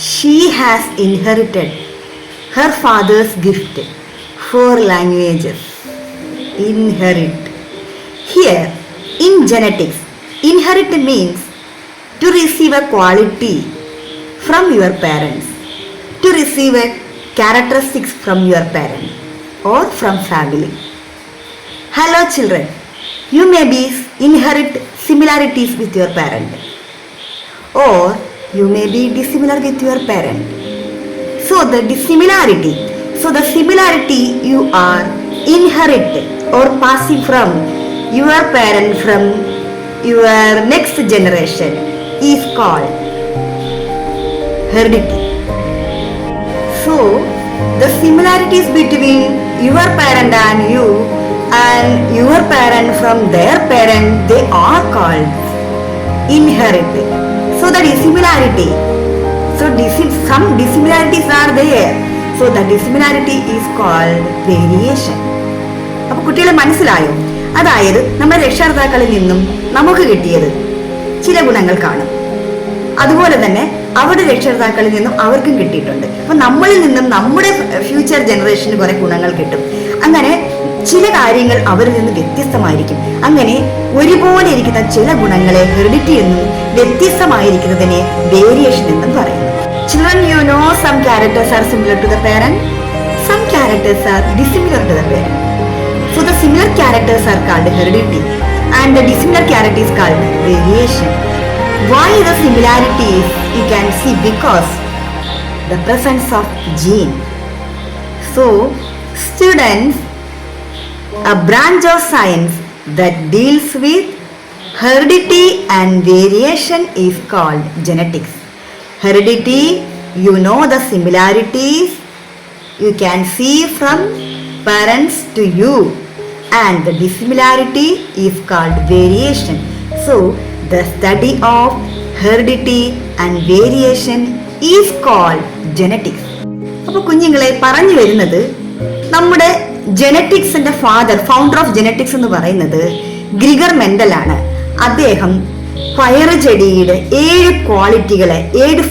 She has inherited her father's gift, 4 languages. Inherit. Here, in genetics, inherit means to receive a quality from your parents, to receive a characteristics from your parent or from family. Hello children, you may be inherit similarities with your parent, or you may be dissimilar with your parent. So the similarity you are inherit or passing from your parent from your next generation is called heredity. So the similarities between your parent and your parent from their parent, they are called inherited. So that is similarity. So some dissimilarities are there. So the dissimilarity is called variation. അപ്പോൾ കുട്ടികളെ മനസ്സിലായോ? അതായത് നമ്മുടെ രക്ഷകർത്താക്കളിൽ നിന്നും നമുക്ക് കിട്ടിയത് ചില ഗുണങ്ങൾ കാണും, അതുപോലെ തന്നെ അവരുടെ രക്ഷകർത്താക്കളിൽ നിന്നും അവർക്കും കിട്ടിയിട്ടുണ്ട്. അപ്പൊ നമ്മളിൽ നിന്നും നമ്മുടെ ഫ്യൂച്ചർ ജനറേഷന് കുറെ ഗുണങ്ങൾ കിട്ടും. അങ്ങനെ ചില കാര്യങ്ങൾ അവരിൽ നിന്ന് വ്യത്യസ്തമായിരിക്കും. അങ്ങനെ ഒരുപോലെ ഇരിക്കുന്ന ചില ഗുണങ്ങളെ ഹെറിഡിറ്റി എന്നും വ്യത്യസ്തമായിരിക്കുന്നതിനെ വേരിയേഷൻ എന്നും പറയുന്നു. Children, you know some characters are similar to the parent, some characters are dissimilar to the parent. So the similar characters are called heredity and the dissimilar character is called variation. Why the similarities? You can see because the presence of gene. So students, a branch of science that deals with heredity and variation is called genetics. Heredity, you know the similarities you can see from parents to you, and the dissimilarity is called variation. So the study of heredity and variation is called genetics. അപ്പോൾ കുഞ്ഞുങ്ങളെ പറഞ്ഞു വരുന്നത്, നമ്മുടെ ജെനറ്റിക്സിന്റെ founder of genetics എന്ന് പറയുന്നത് Gregor Mendel ആണ്. അദ്ദേഹം പയറ് ചെടിയുടെ 7 ക്വാളിറ്റികളെ 7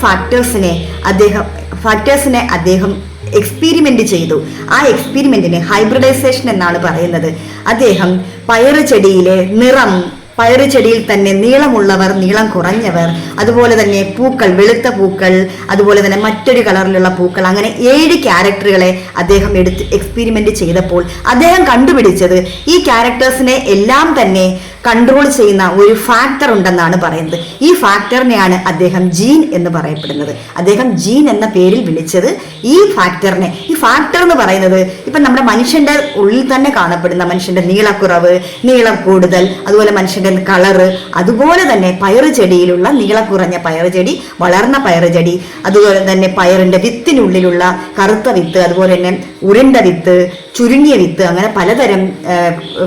ഫാക്ടേഴ്സിനെ അദ്ദേഹം എക്സ്പീരിമെന്റ് ചെയ്തു. ആ എക്സ്പീരിമെന്റിനെ ഹൈബ്രിഡൈസേഷൻ എന്നാണ് പറയുന്നത്. അദ്ദേഹം പയറ് ചെടിയിലെ നിറം, പയറ് ചെടിയിൽ തന്നെ നീളമുള്ളവർ, നീളം കുറഞ്ഞവർ, അതുപോലെ തന്നെ പൂക്കൾ, വെളുത്ത പൂക്കൾ, അതുപോലെ തന്നെ മറ്റൊരു കളറിലുള്ള പൂക്കൾ, അങ്ങനെ 7 ക്യാരക്ടറുകളെ അദ്ദേഹം എടുത്ത് എക്സ്പീരിമെന്റ് ചെയ്തപ്പോൾ അദ്ദേഹം കണ്ടുപിടിച്ചത് ഈ ക്യാരക്ടേഴ്സിനെ എല്ലാം തന്നെ കൺട്രോൾ ചെയ്യുന്ന ഒരു ഫാക്ടർ ഉണ്ടെന്നാണ് പറയുന്നത്. ഈ ഫാക്ടറിനെയാണ് അദ്ദേഹം ജീൻ എന്ന് പറയപ്പെടുന്നത്. അദ്ദേഹം ജീൻ എന്ന പേരിൽ വിളിച്ചത് ഈ ഫാക്ടറിനെ. ഈ ഫാക്ടർ എന്ന് പറയുന്നത് ഇപ്പം നമ്മുടെ മനുഷ്യന്റെ ഉള്ളിൽ തന്നെ കാണപ്പെടുന്ന മനുഷ്യന്റെ നീളക്കുറവ്, നീളം കൂടുതൽ, അതുപോലെ മനുഷ്യന്റെ കളറ്, അതുപോലെ തന്നെ പയറ് ചെടിയിലുള്ള നീളക്കുറഞ്ഞ പയറ് ചെടി, വളർന്ന പയറ് ചെടി, അതുപോലെ തന്നെ പയറിന്റെ വിത്തിനുള്ളിലുള്ള കറുത്ത വിത്ത്, അതുപോലെ തന്നെ ഉരുണ്ട വിത്ത്, ചുരുങ്ങിയ വിത്ത്, അങ്ങനെ പലതരം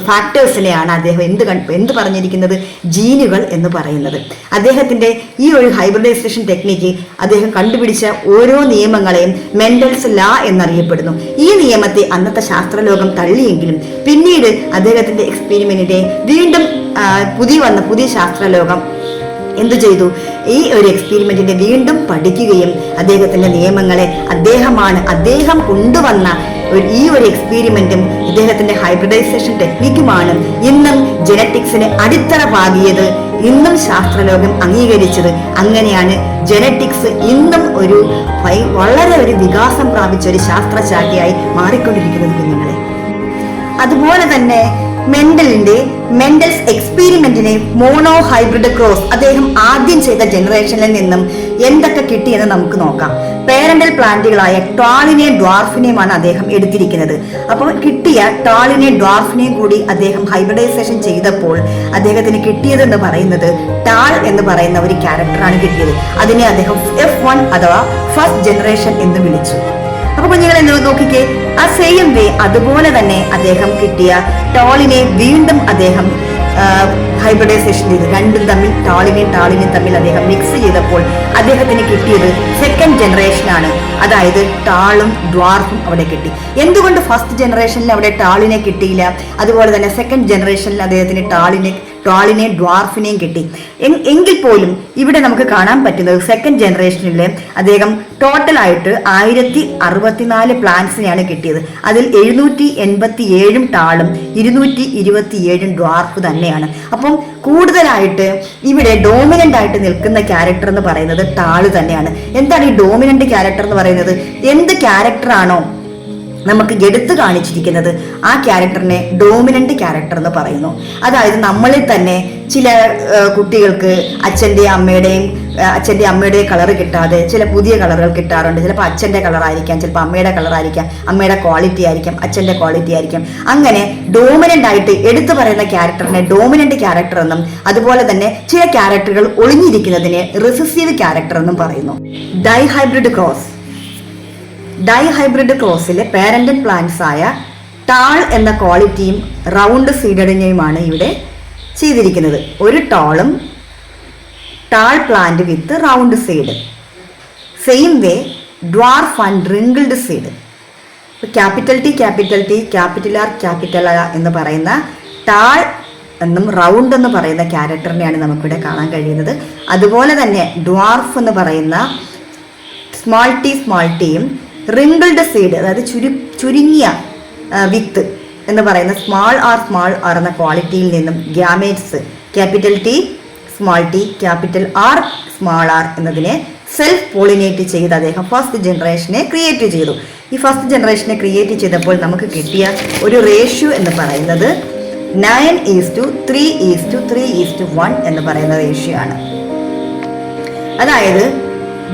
ഫാക്ടേഴ്സിനെയാണ് അദ്ദേഹം എന്ത് പറഞ്ഞിരിക്കുന്നത്, ജീനുകൾ എന്ന് പറയുന്നത്. അദ്ദേഹത്തിന്റെ ഈ ഒരു ഹൈബ്രിഡൈസേഷൻ ടെക്നിക്ക് അദ്ദേഹം കണ്ടുപിടിച്ച ഓരോ നിയമങ്ങളെയും മെൻഡൽസ് ലാ എന്നറിയപ്പെടുന്നു. ഈ നിയമത്തെ അന്നത്തെ ശാസ്ത്രലോകം തള്ളിയെങ്കിലും പിന്നീട് അദ്ദേഹത്തിന്റെ എക്സ്പെരിമെന്റിനെ വീണ്ടും പുതിയ ശാസ്ത്രലോകം എന്തു ചെയ്തു, ഈ ഒരു എക്സ്പെരിമെന്റിനെ വീണ്ടും പഠിക്കുകയും അദ്ദേഹത്തിന്റെ നിയമങ്ങളെ അദ്ദേഹം കൊണ്ടുവന്ന ഈ ഒരു എക്സ്പെരിമെന്റും ഇദ്ദേഹത്തിന്റെ ഹൈബ്രിഡൈസേഷൻ ടെക്നിക്കുമാണ് ഇന്നും ജെനറ്റിക്സിന് അടിത്തറ പാകിയത്, ഇന്നും ശാസ്ത്രലോകം അംഗീകരിച്ചത്. അങ്ങനെയാണ് ജെനറ്റിക്സ് ഇന്നും വളരെ ഒരു വികാസം പ്രാപിച്ച ഒരു ശാസ്ത്രശാഖയായി മാറിക്കൊണ്ടിരിക്കുന്നത് കുഞ്ഞുങ്ങളെ. അതുപോലെ തന്നെ മെൻഡൽസ് എക്സ്പെരിമെന്റിനെ മോണോ ഹൈബ്രിഡ് ക്രോസ് അദ്ദേഹം ആദ്യം ചെയ്ത ജനറേഷനിൽ നിന്നും എന്തൊക്കെ കിട്ടിയെന്ന് നമുക്ക് നോക്കാം. പേരന്റൽ പ്ലാന്റുകളായ ടാളിനെയും ഡ്വാർഫിനെയുമാണ് അദ്ദേഹം എടുത്തിരിക്കുന്നത്. അപ്പോൾ കിട്ടിയ ടാളിനെയും ഡ്വാർഫിനെയും കൂടി അദ്ദേഹം ഹൈബ്രിഡൈസേഷൻ ചെയ്തപ്പോൾ അദ്ദേഹത്തിന് കിട്ടിയതെന്ന് പറയുന്നത് ടാൾ എന്ന് പറയുന്ന ഒരു ക്യാരക്ടറാണ് കിട്ടിയത്. അതിനെ അദ്ദേഹം F1 അഥവാ ഫസ്റ്റ് ജനറേഷൻ എന്ന് വിളിച്ചു. അപ്പൊ കുഞ്ഞുങ്ങളെ നോക്കിക്കേ, ആ സെയിം വേ അതുപോലെ തന്നെ അദ്ദേഹം കിട്ടിയ ടോളിനെ വീണ്ടും അദ്ദേഹം ഹൈബ്രിഡൈസേഷൻ ചെയ്തു. രണ്ടും തമ്മിൽ ടാളിനെയും തമ്മിൽ അദ്ദേഹം മിക്സ് ചെയ്തപ്പോൾ അദ്ദേഹത്തിന് കിട്ടിയത് സെക്കൻഡ് ജനറേഷനാണ്. അതായത് ടാളും ഡ്വാർഫും അവിടെ കിട്ടി. എന്തുകൊണ്ട് ഫസ്റ്റ് ജനറേഷനിൽ അവിടെ ടാളിനെ കിട്ടിയില്ല, അതുപോലെ തന്നെ സെക്കൻഡ് ജനറേഷനിൽ അദ്ദേഹത്തിന് ടാളിനെയും ഡ്വാർഫിനെയും കിട്ടി. എങ്കിൽ പോലും ഇവിടെ നമുക്ക് കാണാൻ പറ്റുന്നത് സെക്കൻഡ് ജനറേഷനിൽ അദ്ദേഹം ടോട്ടലായിട്ട് 1064 പ്ലാന്റ്സിനെയാണ് കിട്ടിയത്. അതിൽ 787 ടാളും 227 ഡ്വാർഫ് തന്നെയാണ്. അപ്പം കൂടുതലായിട്ട് ഇവിടെ ഡോമിനന്റ് ആയിട്ട് നിൽക്കുന്ന ക്യാരക്ടർ എന്ന് പറയുന്നത് ടാള് തന്നെയാണ്. എന്താണ് ഈ ഡോമിനന്റ് ക്യാരക്ടർ എന്ന് പറയുന്നത്? എന്ത് ക്യാരക്ടറാണോ നമുക്ക് എടുത്തു കാണിച്ചിരിക്കുന്നത് ആ ക്യാരക്ടറിനെ ഡോമിനന്റ് ക്യാരക്ടർ എന്ന് പറയുന്നു. അതായത് നമ്മളിൽ തന്നെ ചില കുട്ടികൾക്ക് അച്ഛൻ്റെയും അമ്മയുടെയും കളർ കിട്ടാതെ ചില പുതിയ കളറുകൾ കിട്ടാറുണ്ട്. ചിലപ്പോൾ അച്ഛൻ്റെ കളറായിരിക്കാം, ചിലപ്പോൾ അമ്മയുടെ കളറായിരിക്കാം, അമ്മയുടെ ക്വാളിറ്റി ആയിരിക്കാം, അച്ഛൻ്റെ ക്വാളിറ്റി ആയിരിക്കാം. അങ്ങനെ ഡോമിനന്റ് ആയിട്ട് എടുത്തു പറയുന്ന ക്യാരക്ടറിനെ ഡോമിനന്റ് ക്യാരക്ടർ എന്നും അതുപോലെ തന്നെ ചില ക്യാരക്ടറുകൾ ഒളിഞ്ഞിരിക്കുന്നതിനെ റിസസീവ് ക്യാരക്ടർ എന്നും പറയുന്നു. ഡൈഹൈബ്രിഡ് ക്രോസിലെ പാരന്റൽ പ്ലാന്റ്സ് ആയ ടാൾ എന്ന ക്വാളിറ്റിയും റൗണ്ട് സീഡഡിനെയുമാണ് ഇവിടെ ചെയ്തിരിക്കുന്നത്. ഒരു ടാളും tall plant with round seed. Same way dwarf and wrinkled seed. Capital T capital R എന്ന് പറയുന്ന ടാൾ എന്നും റൗണ്ട് എന്ന് പറയുന്ന ക്യാരക്ടറിനെയാണ് നമുക്കിവിടെ കാണാൻ കഴിയുന്നത്. അതുപോലെ തന്നെ ഡ്വാർഫ് എന്ന് പറയുന്ന സ്മാൾ ടിയും റിങ്കിൾഡ് സീഡ്, അതായത് ചുരുങ്ങിയ വിത്ത് എന്ന് പറയുന്ന സ്മാൾ ആർ എന്ന ക്വാളിറ്റിയിൽ നിന്നും gametes capital T capital R small R എന്നതിനെ സെൽഫ് പോളിനേറ്റ് ചെയ്ത് അദ്ദേഹം ഫസ്റ്റ് ജനറേഷനെ ക്രിയേറ്റ് ചെയ്തു. ഈ ഫസ്റ്റ് ജനറേഷനെ ക്രിയേറ്റ് ചെയ്തപ്പോൾ നമുക്ക് കിട്ടിയ ഒരു റേഷ്യോ എന്ന് പറയുന്നത് 9:3:3:1 എന്ന് പറയുന്ന റേഷ്യോ ആണ്. അതായത്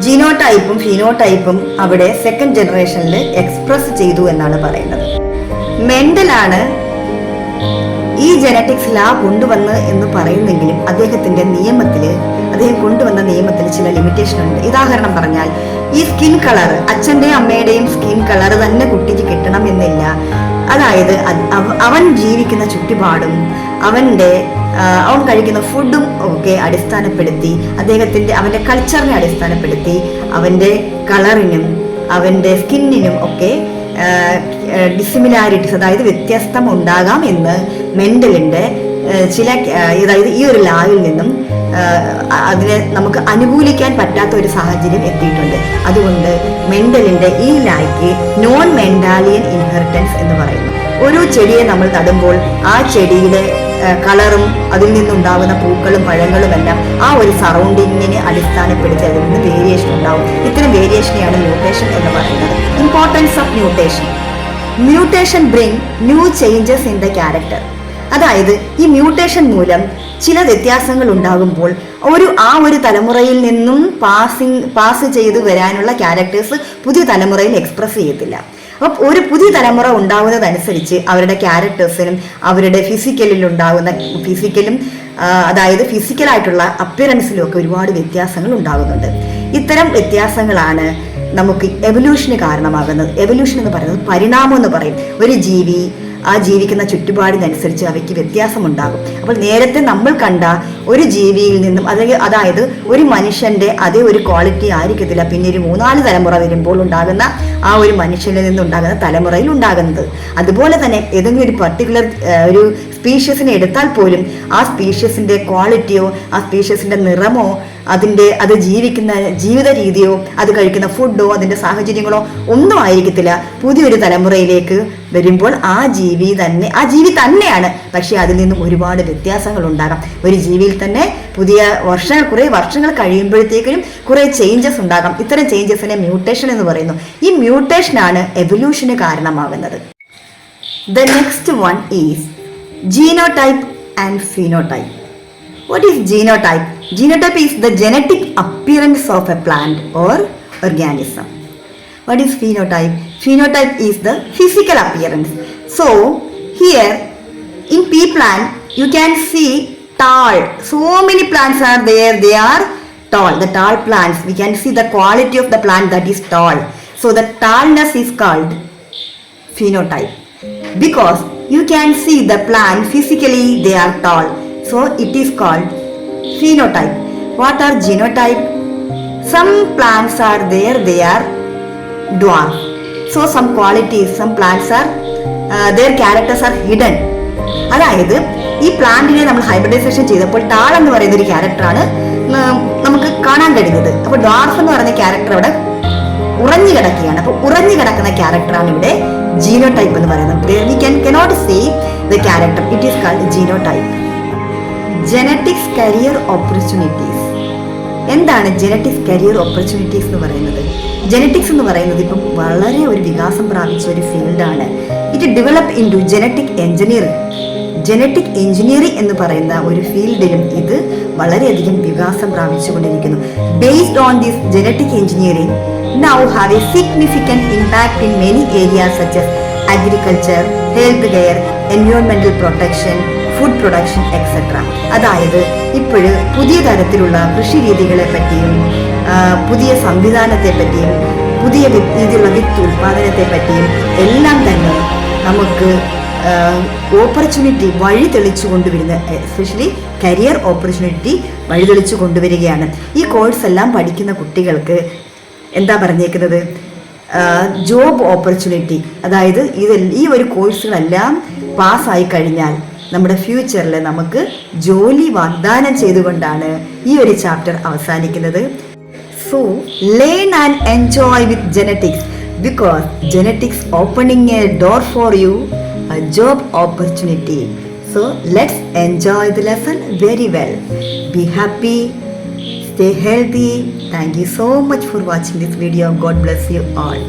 ജീനോടൈപ്പും ഫിനോടൈപ്പും അവിടെ സെക്കൻഡ് ജനറേഷനിൽ എക്സ്പ്രസ് ചെയ്തു എന്നാണ് പറയുന്നത്. മെൻഡലാണ് ഈ ജനറ്റിക്സ് ലാ കൊണ്ടുവന്ന് എന്ന് പറയുന്നെങ്കിലും അദ്ദേഹം കൊണ്ടുവന്ന നിയമത്തിൽ ചില ലിമിറ്റേഷൻ ഉണ്ട്. ഉദാഹരണം പറഞ്ഞാൽ ഈ സ്കിൻ കളർ അച്ഛൻ്റെയും അമ്മയുടെയും സ്കിൻ കളർ തന്നെ കുട്ടിക്ക് കിട്ടണം എന്നില്ല. അതായത് അവൻ ജീവിക്കുന്ന ചുറ്റുപാടും അവൻ കഴിക്കുന്ന ഫുഡും ഒക്കെ അടിസ്ഥാനപ്പെടുത്തി അവൻ്റെ കൾച്ചറിനെ അടിസ്ഥാനപ്പെടുത്തി അവൻ്റെ കളറിനും അവൻ്റെ സ്കിന്നിനും ഒക്കെ ഡിസിമിലാരിറ്റീസ്, അതായത് വ്യത്യസ്തം ഉണ്ടാകാം എന്ന് മെൻഡലിൻ്റെ അതായത് ഈ ഒരു ലായിൽ നിന്നും അതിനെ നമുക്ക് അനുകൂലിക്കാൻ പറ്റാത്ത ഒരു സാഹചര്യം എത്തിയിട്ടുണ്ട്. അതുകൊണ്ട് മെൻഡലിൻ്റെ ഈ ലായ്ക്ക് നോൺ മെൻഡാലിയൻ ഇൻഹെറിറ്റൻസ് എന്ന് പറയുന്നു. ഒരു ചെടിയെ നമ്മൾ നടുമ്പോൾ ആ ചെടിയുടെ കളറും അതിൽ നിന്നുണ്ടാകുന്ന പൂക്കളും പഴങ്ങളും എല്ലാം ആ ഒരു സറൗണ്ടിങ്ങിനെ അടിസ്ഥാനപ്പെടുത്തി അതിൽ നിന്ന് വേരിയേഷൻ ഉണ്ടാവും. ഇത്തരം വേരിയേഷനെയാണ് മ്യൂട്ടേഷൻ എന്ന് പറയുന്നത്. Importance of mutation bring new changes in the character. അതായത് ഈ മ്യൂട്ടേഷൻ മൂലം ചില വ്യത്യാസങ്ങൾ ഉണ്ടാകുമ്പോൾ ആ ഒരു തലമുറയിൽ നിന്നും പാസ് ചെയ്തു വരാനുള്ള ക്യാരക്ടേഴ്സ് പുതിയ തലമുറയിൽ എക്സ്പ്രസ് ചെയ്യത്തില്ല. അപ്പം ഒരു പുതിയ തലമുറ ഉണ്ടാകുന്നതനുസരിച്ച് അവരുടെ ക്യാരക്ടേഴ്സിനും അവരുടെ ഫിസിക്കലും അതായത് ഫിസിക്കലായിട്ടുള്ള അപ്പിയറൻസിലും ഒക്കെ ഒരുപാട് വ്യത്യാസങ്ങൾ ഉണ്ടാകുന്നുണ്ട്. ഇത്തരം വ്യത്യാസങ്ങളാണ് നമുക്ക് എവല്യൂഷന് കാരണമാകുന്നത്. എവല്യൂഷൻ എന്ന് പറയുന്നത് പരിണാമം എന്ന് പറയും. ഒരു ജീവി ആ ജീവിക്കുന്ന ചുറ്റുപാടിനനുസരിച്ച് അവയ്ക്ക് വ്യത്യാസമുണ്ടാകും. അപ്പോൾ നേരത്തെ നമ്മൾ കണ്ട ഒരു ജീവിയിൽ നിന്നും അതായത് ഒരു മനുഷ്യന്റെ അതേ ഒരു ക്വാളിറ്റി ആയിരിക്കത്തില്ല പിന്നെ ഒരു 3-4 തലമുറ വരുമ്പോൾ ഉണ്ടാകുന്ന ആ ഒരു മനുഷ്യനിൽ നിന്നുണ്ടാകുന്ന തലമുറയിൽ ഉണ്ടാകുന്നത്. അതുപോലെ തന്നെ ഏതെങ്കിലും ഒരു പർട്ടിക്കുലർ ഒരു സ്പീഷ്യസിനെ എടുത്താൽ പോലും ആ സ്പീഷ്യസിന്റെ ക്വാളിറ്റിയോ ആ സ്പീഷ്യസിന്റെ നിറമോ അത് ജീവിക്കുന്ന ജീവിത രീതിയോ അത് കഴിക്കുന്ന ഫുഡോ അതിന്റെ സാഹചര്യങ്ങളോ ഒന്നും ആയിരിക്കത്തില്ല. പുതിയൊരു തലമുറയിലേക്ക് വരുമ്പോൾ ആ ജീവി തന്നെയാണ്, പക്ഷെ അതിൽ നിന്നും ഒരുപാട് വ്യത്യാസങ്ങൾ ഉണ്ടാകാം. ഒരു ജീവിയിൽ തന്നെ കുറേ വർഷങ്ങൾ കഴിയുമ്പോഴത്തേക്കും കുറെ ചേഞ്ചസ് ഉണ്ടാകാം. ഇത്തരം ചേഞ്ചസിനെ മ്യൂട്ടേഷൻ എന്ന് പറയുന്നു. ഈ മ്യൂട്ടേഷനാണ് എവല്യൂഷന് കാരണമാകുന്നത്. The next one is genotype and phenotype. What is genotype? Genotype is the genetic appearance of a plant or organism. What is phenotype? Phenotype is the physical appearance. So here in pea plant you can see tall. So many plants are there. They are tall. The tall plants, we can see the quality of the plant that is tall. So the tallness is called phenotype. Because you can see the plant physically they are tall, so it is called phenotype. What are genotype? Some plants are there, they are dwarf, so some qualities, some plants are their characters are hidden. അതായത് ഈ പ്ലാന്റിനെ നമ്മൾ hybridisation ചെയ്തപ്പോൾ tall എന്ന് പറയുന്ന ഒരു ക്യാരക്ടറാണ് നമുക്ക് കാണാൻ കഴിയുന്നത്. അപ്പോൾ ഡ്വാർഫ് എന്ന് പറയുന്ന ക്യാരക്ടർ അവിടെ ഉറഞ്ഞു കിടക്കുകയാണ്. അപ്പോൾ ഉറഞ്ഞു കിടക്കുന്ന ക്യാരക്ടറാണ് ഇവിടെ ജീനോടൈപ്പ് എന്ന് പറയുന്നത്. We cannot say the character, it is called genotype. Genetics career opportunities. എന്താണ് ജനറ്റിക്സ് കരിയർ ഓപ്പർച്യൂണിറ്റീസ് എന്ന് പറയുന്നത്? ജനറ്റിക്സ് എന്ന് പറയുന്നത് ഇപ്പം വളരെ ഒരു വികാസം പ്രാപിച്ച ഒരു ഫീൽഡാണ്. It develop into genetic engineering. Genetic engineering എന്ന് പറയുന്ന ഒരു ഫീൽഡിലും ഇത് വളരെയധികം വികാസം പ്രാപിച്ചുകൊണ്ടിരിക്കുന്നു. Based on this genetic engineering now have a significant impact in many areas such as agriculture, health care, environmental protection, food production etcetera. അതായത് ഇപ്പോഴ് പുതിയ തരത്തിലുള്ള കൃഷി രീതികളെ പറ്റിയും പുതിയ സംവിധാനത്തെ പറ്റിയും പുതിയ രീതിയിലുള്ള വിത്ത് ഉൽപാദനത്തെ പറ്റിയും എല്ലാം തന്നെ നമുക്ക് ഓപ്പർച്യൂണിറ്റി വഴി തെളിച്ചു കൊണ്ടുവരുന്ന, എസ്പെഷ്യലി കരിയർ ഓപ്പർച്യൂണിറ്റി വഴി തെളിച്ചു കൊണ്ടുവരികയാണ്. ഈ കോഴ്സ് എല്ലാം പഠിക്കുന്ന കുട്ടികൾക്ക് എന്താ പറഞ്ഞേക്കുന്നത്, ജോബ് ഓപ്പർച്യൂണിറ്റി. അതായത് ഈ ഒരു കോഴ്സുകളെല്ലാം പാസ്സായി കഴിഞ്ഞാൽ നമ്മുടെ ഫ്യൂച്ചറിൽ നമുക്ക് ജോലി വാഗ്ദാനം ചെയ്തുകൊണ്ടാണ് ഈ ഒരു ചാപ്റ്റർ അവസാനിക്കുന്നത്. So learn and enjoy with genetics, because genetics opening A door for you, a job opportunity. So let's enjoy the lesson very well. Be happy, stay healthy. Thank you so much for watching this video. God bless you all.